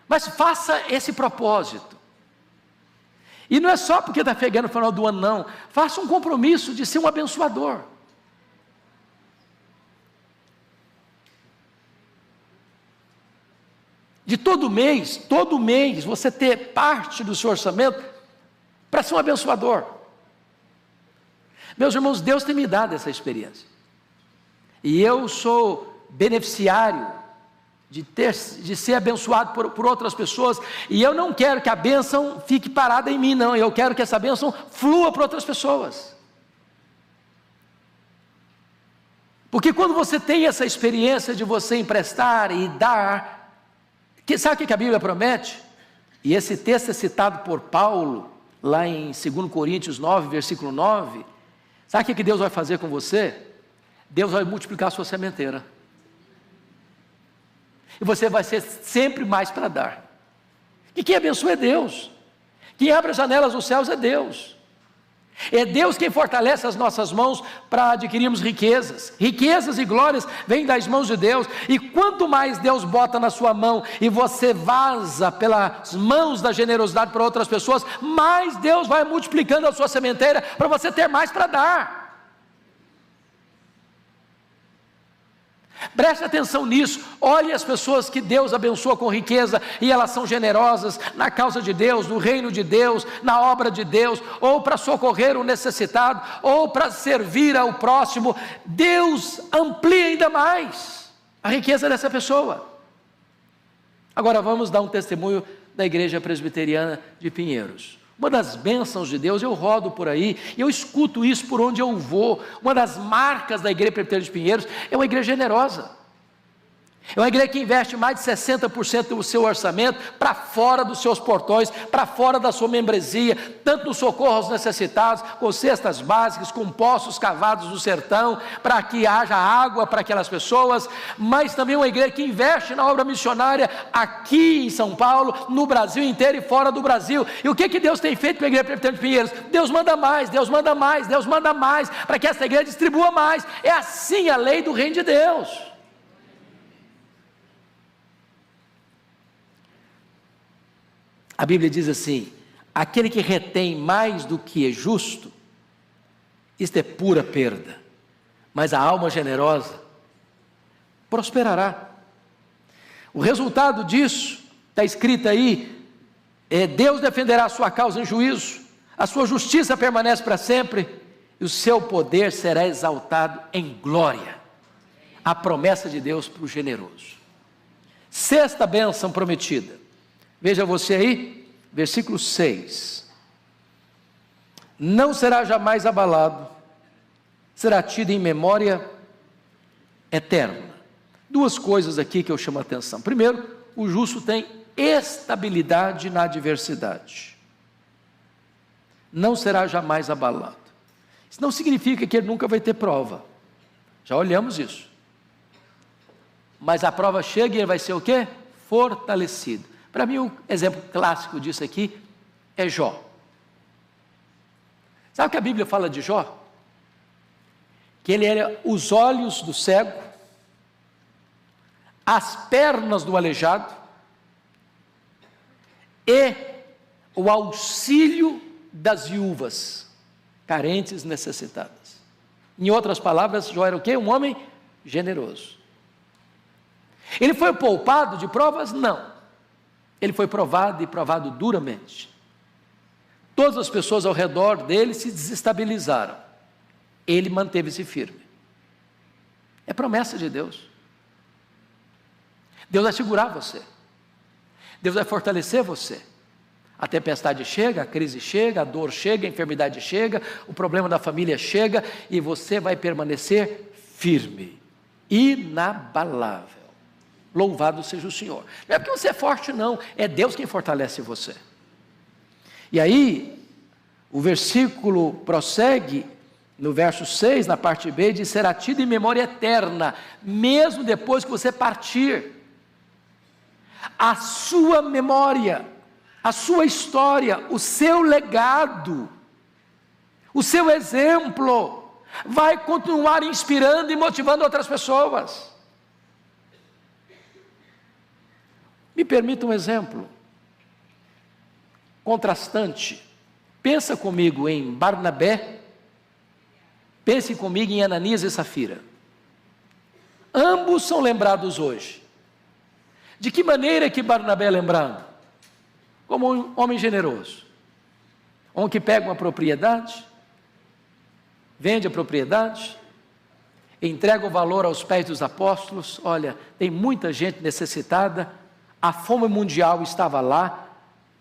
Mas faça esse propósito. E não é só porque está chegando no final do ano, não. Faça um compromisso de ser um abençoador. De todo mês, você ter parte do seu orçamento para ser um abençoador. Meus irmãos, Deus tem me dado essa experiência. E eu sou beneficiário de ser abençoado por outras pessoas. E eu não quero que a bênção fique parada em mim, não. Eu quero que essa bênção flua para outras pessoas. Porque quando você tem essa experiência de você emprestar e dar, sabe o que a Bíblia promete? E esse texto é citado por Paulo, lá em 2 Coríntios 9, versículo 9. Sabe o que Deus vai fazer com você? Deus vai multiplicar a sua sementeira. E você vai ser sempre mais para dar. E quem abençoa é Deus. Quem abre as janelas dos céus é Deus. É Deus quem fortalece as nossas mãos para adquirirmos riquezas. Riquezas e glórias vêm das mãos de Deus. E quanto mais Deus bota na sua mão e você vaza pelas mãos da generosidade para outras pessoas, mais Deus vai multiplicando a sua sementeira para você ter mais para dar. Preste atenção nisso. Olhe as pessoas que Deus abençoa com riqueza e elas são generosas na causa de Deus, no reino de Deus, na obra de Deus, ou para socorrer o necessitado, ou para servir ao próximo. Deus amplia ainda mais a riqueza dessa pessoa. Agora vamos dar um testemunho da Igreja Presbiteriana de Pinheiros. Uma das bênçãos de Deus, eu rodo por aí, e eu escuto isso por onde eu vou. Uma das marcas da Igreja Presbiteriana de Pinheiros é uma igreja generosa. É uma igreja que investe mais de 60% do seu orçamento para fora dos seus portões, para fora da sua membresia, tanto no socorro aos necessitados, com cestas básicas, com poços cavados no sertão, para que haja água para aquelas pessoas, mas também uma igreja que investe na obra missionária aqui em São Paulo, no Brasil inteiro e fora do Brasil. E o que Deus tem feito com a Igreja Presbiteriana de Pinheiros? Deus manda mais, Deus manda mais, Deus manda mais, para que essa igreja distribua mais. É assim a lei do reino de Deus. A Bíblia diz assim: aquele que retém mais do que é justo, isto é pura perda, mas a alma generosa prosperará. O resultado disso, está escrito aí, Deus defenderá a sua causa em juízo, a sua justiça permanece para sempre, e o seu poder será exaltado em glória. A promessa de Deus para o generoso. Sexta bênção prometida. Veja você aí, versículo 6. Não será jamais abalado, será tido em memória eterna. Duas coisas aqui que eu chamo a atenção. Primeiro, o justo tem estabilidade na adversidade. Não será jamais abalado. Isso não significa que ele nunca vai ter prova. Já olhamos isso. Mas a prova chega e ele vai ser o quê? Fortalecido. Para mim, um exemplo clássico disso aqui é Jó. Sabe o que a Bíblia fala de Jó? Que ele era os olhos do cego, as pernas do aleijado e o auxílio das viúvas, carentes, necessitadas. Em outras palavras, Jó era o quê? Um homem generoso. Ele foi poupado de provas? Não. Ele foi provado e provado duramente. Todas as pessoas ao redor dele se desestabilizaram. Ele manteve-se firme. É promessa de Deus. Deus vai segurar você. Deus vai fortalecer você. A tempestade chega, a crise chega, a dor chega, a enfermidade chega, o problema da família chega e você vai permanecer firme, inabalável. Louvado seja o Senhor. Não é porque você é forte não, é Deus quem fortalece você. E aí, o versículo prossegue, no verso 6, na parte B, diz: será tido em memória eterna, mesmo depois que você partir. A sua memória, a sua história, o seu legado, o seu exemplo, vai continuar inspirando e motivando outras pessoas. Me permita um exemplo contrastante. Pensa comigo em Barnabé, pense comigo em Ananias e Safira. Ambos são lembrados hoje. De que maneira que Barnabé é lembrado? Como um homem generoso. Um que pega uma propriedade, vende a propriedade, entrega o valor aos pés dos apóstolos. Olha, tem muita gente necessitada. A fome mundial estava lá,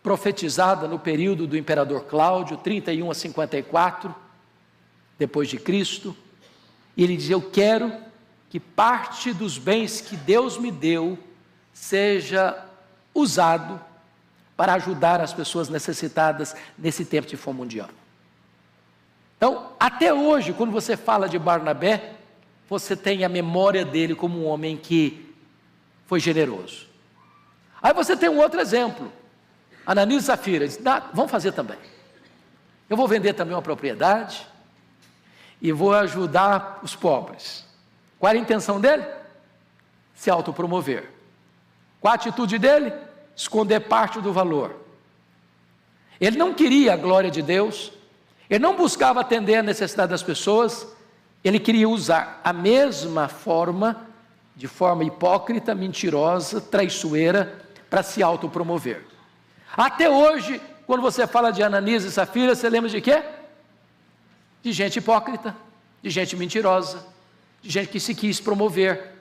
profetizada no período do imperador Cláudio, 31 a 54, depois de Cristo. E ele dizia: eu quero que parte dos bens que Deus me deu seja usado para ajudar as pessoas necessitadas nesse tempo de fome mundial. Então, até hoje, quando você fala de Barnabé, você tem a memória dele como um homem que foi generoso. Aí você tem um outro exemplo, Ananias e Safira, diz: vamos fazer também. Eu vou vender também uma propriedade e vou ajudar os pobres. Qual era a intenção dele? Se autopromover. Qual a atitude dele? Esconder parte do valor. Ele não queria a glória de Deus, ele não buscava atender a necessidade das pessoas, ele queria usar a mesma forma de forma hipócrita, mentirosa, traiçoeira, para se autopromover. Até hoje, quando você fala de Ananias e Safira, você lembra de quê? De gente hipócrita, de gente mentirosa, de gente que se quis promover,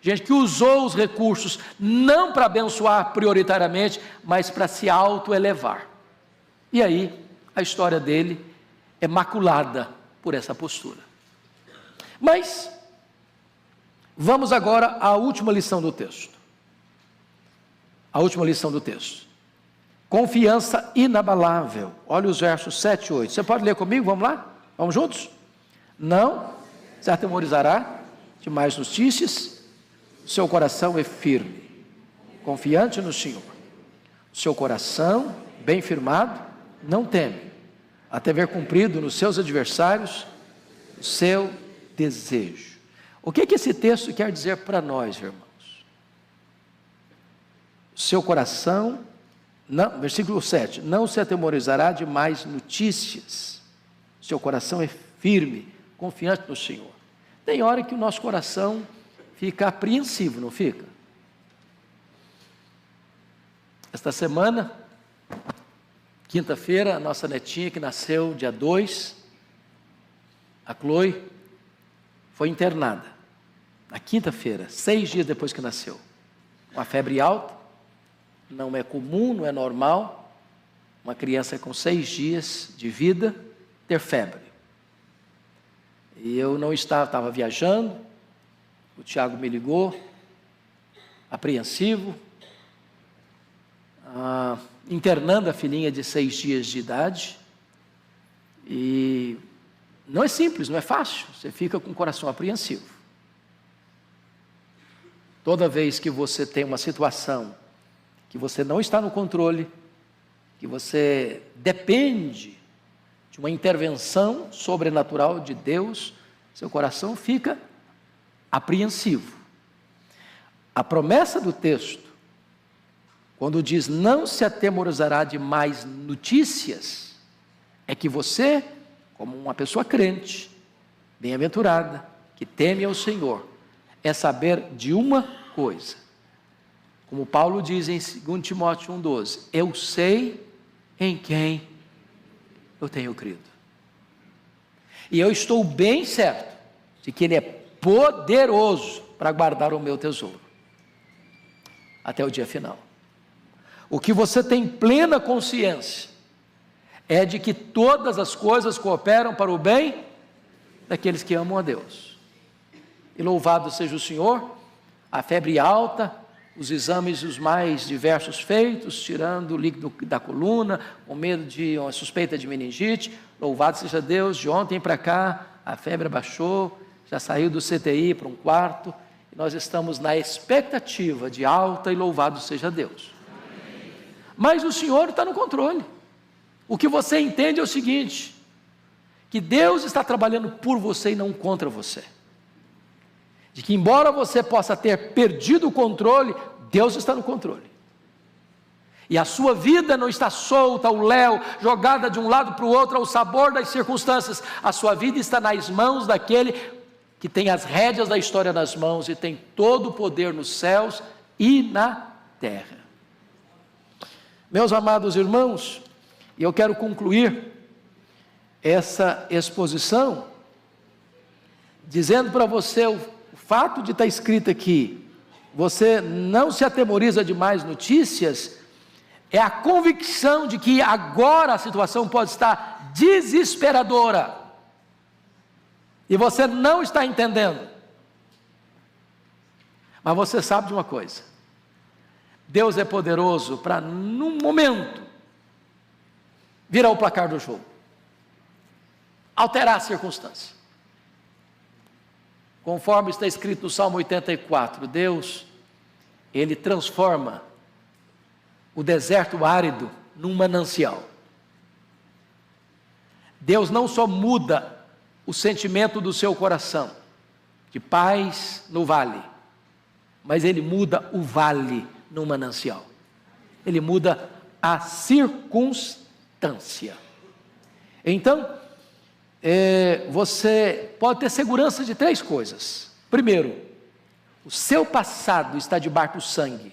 gente que usou os recursos não para abençoar prioritariamente, mas para se autoelevar. E aí, a história dele é maculada por essa postura. Mas, vamos agora à última lição do texto. A última lição do texto. Confiança inabalável. Olha os versos 7 e 8. Você pode ler comigo? Vamos lá? Vamos juntos? Não se atemorizará de más notícias. Seu coração é firme, confiante no Senhor. Seu coração, bem firmado, não teme, até ver cumprido nos seus adversários o seu desejo. O que esse texto quer dizer para nós, irmãos? Seu coração, não, versículo 7, não se atemorizará de más notícias. Seu coração é firme, confiante no Senhor. Tem hora que o nosso coração fica apreensivo, não fica? Esta semana, quinta-feira, a nossa netinha que nasceu dia 2, a Chloe, foi internada. Na quinta-feira, 6 dias depois que nasceu. Uma febre alta, não é comum, não é normal, uma criança com 6 dias de vida ter febre. E eu não estava viajando, o Tiago me ligou, apreensivo, internando a filhinha de 6 dias de idade, e não é simples, não é fácil, você fica com o coração apreensivo. Toda vez que você tem uma situação que você não está no controle, que você depende de uma intervenção sobrenatural de Deus, seu coração fica apreensivo. A promessa do texto, quando diz não se atemorizará de mais notícias, é que você, como uma pessoa crente, bem-aventurada, que teme ao Senhor, é saber de uma coisa. Como Paulo diz em 2 Timóteo 1,12, eu sei em quem eu tenho crido. E eu estou bem certo de que Ele é poderoso para guardar o meu tesouro até o dia final. O que você tem plena consciência é de que todas as coisas cooperam para o bem daqueles que amam a Deus. E louvado seja o Senhor, a febre alta, os exames os mais diversos feitos, tirando o líquido da coluna, com medo de uma suspeita de meningite, louvado seja Deus, de ontem para cá, a febre abaixou, já saiu do CTI para um quarto, e nós estamos na expectativa de alta e louvado seja Deus. Amém. Mas o Senhor está no controle. O que você entende é o seguinte, que Deus está trabalhando por você e não contra você. De que embora você possa ter perdido o controle, Deus está no controle. E a sua vida não está solta ao léu, jogada de um lado para o outro, ao sabor das circunstâncias. A sua vida está nas mãos daquele que tem as rédeas da história nas mãos e tem todo o poder nos céus e na terra. Meus amados irmãos, e eu quero concluir essa exposição dizendo para você o fato de estar escrito aqui, você não se atemoriza de mais notícias, é a convicção de que agora a situação pode estar desesperadora, e você não está entendendo, mas você sabe de uma coisa, Deus é poderoso para num momento, virar o placar do jogo, alterar a circunstância. Conforme está escrito no Salmo 84, Deus, Ele transforma o deserto árido num manancial. Deus não só muda o sentimento do seu coração, de paz no vale, mas Ele muda o vale num manancial. Ele muda a circunstância. Então, você pode ter segurança de 3 coisas. Primeiro, O seu passado está debaixo do sangue,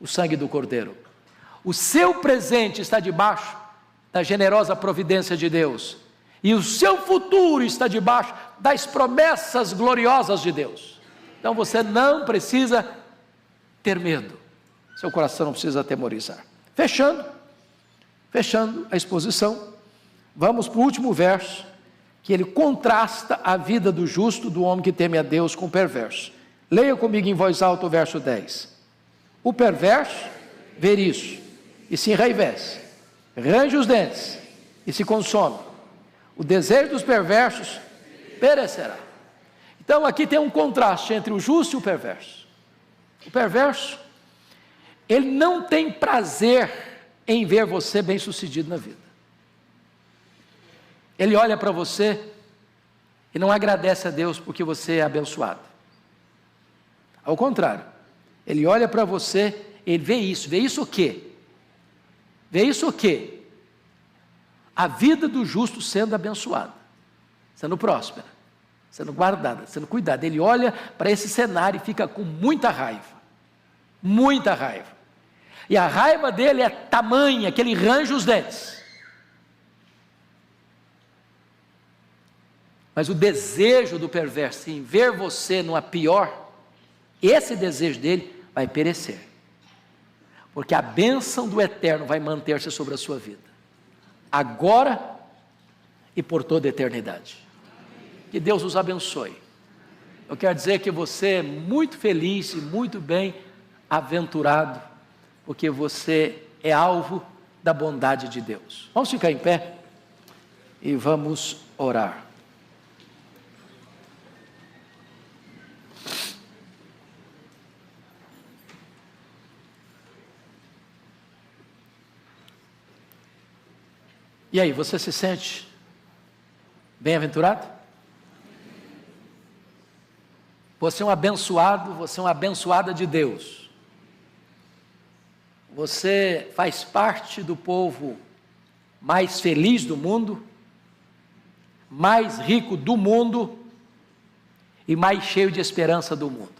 o sangue do Cordeiro. O seu presente está debaixo da generosa providência de Deus. E o seu futuro está debaixo das promessas gloriosas de Deus. Então você não precisa ter medo. Seu coração não precisa atemorizar. Fechando a exposição, vamos para o último verso, que ele contrasta a vida do justo, do homem que teme a Deus, com o perverso. Leia comigo em voz alta o verso 10. O perverso vê isso e se enraivece, range os dentes e se consome. O desejo dos perversos perecerá. Então aqui tem um contraste entre o justo e o perverso. O perverso, ele não tem prazer em ver você bem-sucedido na vida. Ele olha para você e não agradece a Deus porque você é abençoado. Ao contrário, ele olha para você, ele vê isso o quê? Vê isso o quê? A vida do justo sendo abençoada, sendo próspera, sendo guardada, sendo cuidada. Ele olha para esse cenário e fica com muita raiva. Muita raiva. E a raiva dele é tamanha que ele range os dentes. Mas o desejo do perverso em ver você numa pior, esse desejo dele vai perecer. Porque a bênção do eterno vai manter-se sobre a sua vida. Agora e por toda a eternidade. Que Deus os abençoe. Eu quero dizer que você é muito feliz e muito bem-aventurado, porque você é alvo da bondade de Deus. Vamos ficar em pé e vamos orar. E aí, você se sente bem-aventurado? Você é um abençoado, você é uma abençoada de Deus. Você faz parte do povo mais feliz do mundo, mais rico do mundo e mais cheio de esperança do mundo.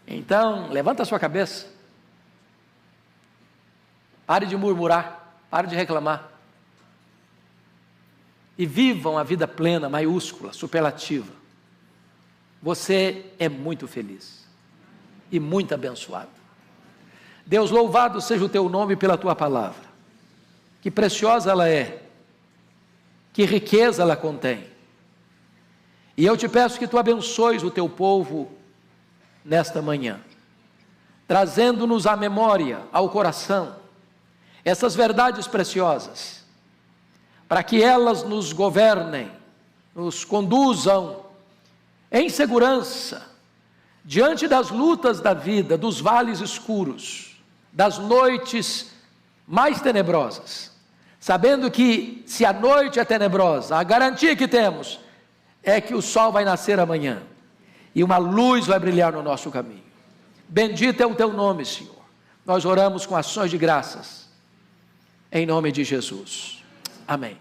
Então, levanta a sua cabeça. Pare de murmurar, pare de reclamar. E vivam a vida plena, maiúscula, superlativa. Você é muito feliz e muito abençoado. Deus, louvado seja o teu nome pela tua palavra. Que preciosa ela é, que riqueza ela contém. E eu te peço que tu abençoes o teu povo nesta manhã, trazendo-nos à memória, ao coração, essas verdades preciosas, para que elas nos governem, nos conduzam em segurança, diante das lutas da vida, dos vales escuros, das noites mais tenebrosas, sabendo que se a noite é tenebrosa, a garantia que temos é que o sol vai nascer amanhã, e uma luz vai brilhar no nosso caminho. Bendito é o teu nome, Senhor. Nós oramos com ações de graças, em nome de Jesus. Amém.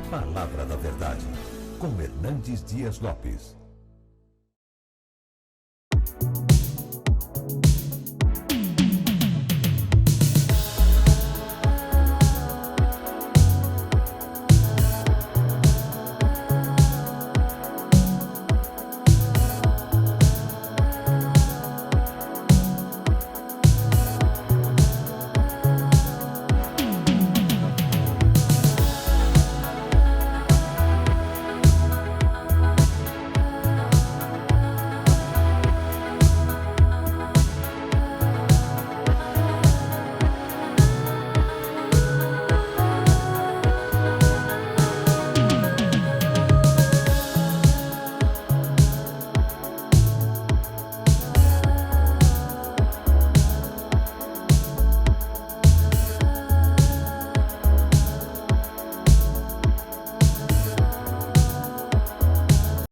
Palavra da Verdade, com Hernandes Dias Lopes.